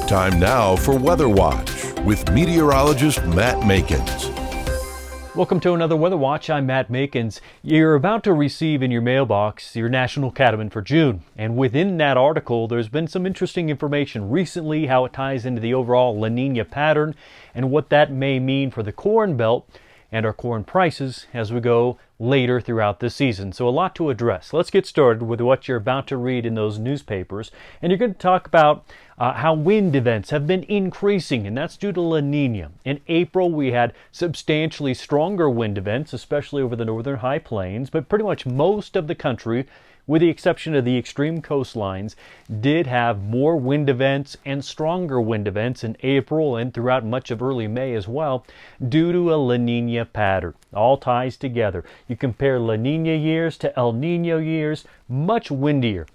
Time now for Weather Watch with meteorologist Matt Makens. Welcome to another Weather Watch. I'm Matt Makens. You're about to receive in your mailbox your National Cattleman for June. And within that article, there's been some interesting information recently, how it ties into the overall La Niña pattern and what that may mean for the Corn Belt and our corn prices as we go later throughout the season. So a lot to address. Let's get started with what you're about to read in those newspapers. And you're going to talk about how wind events have been increasing, and that's due to La Niña. In April, we had substantially stronger wind events, especially over the northern high plains, but pretty much most of the country, with the exception of the extreme coastlines, did have more wind events and stronger wind events in April and throughout much of early May as well, due to a La Niña pattern. All ties together. You compare La Niña years to El Nino years, much windier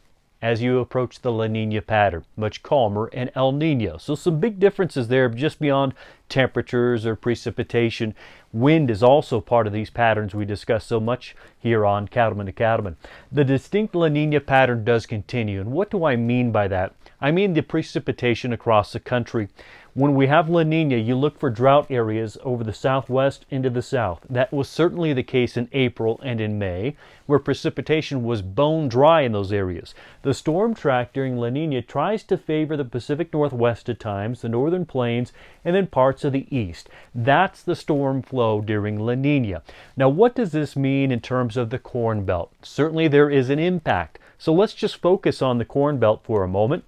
as you approach the La Niña pattern, much calmer in El Nino. So some big differences there just beyond temperatures or precipitation. Wind is also part of these patterns we discuss so much here on Cattleman to Cattleman. The distinct La Niña pattern does continue. And what do I mean by that? I mean the precipitation across the country. When we have La Niña, you look for drought areas over the southwest into the south. That was certainly the case in April and in May, where precipitation was bone dry in those areas. The storm track during La Niña tries to favor the Pacific Northwest at times, the northern plains, and then parts of the east. That's the storm flow during La Niña. Now, what does this mean in terms of the Corn Belt? Certainly there is an impact. So let's just focus on the Corn Belt for a moment.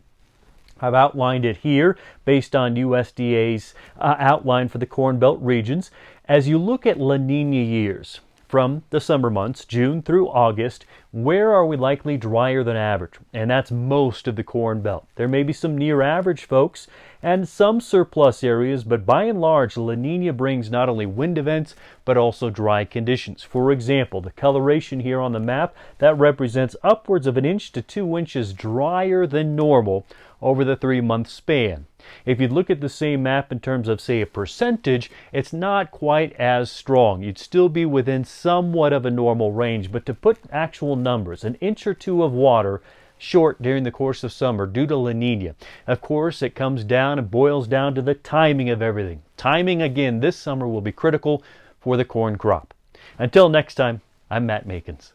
I've outlined it here based on USDA's outline for the Corn Belt regions. As you look at La Niña years from the summer months, June through August, where are we likely drier than average? And that's most of the Corn Belt. There may be some near average folks and some surplus areas, but by and large, La Niña brings not only wind events, but also dry conditions. For example, the coloration here on the map, that represents upwards of 1 inch to 2 inches drier than normal over the 3-month span. If you look at the same map in terms of, say, a percentage, it's not quite as strong. You'd still be within somewhat of a normal range, but to put actual numbers, 1 inch or 2 of water short during the course of summer due to La Niña. Of course, it comes down and boils down to the timing of everything. Timing, again, this summer will be critical for the corn crop. Until next time, I'm Matt Makens.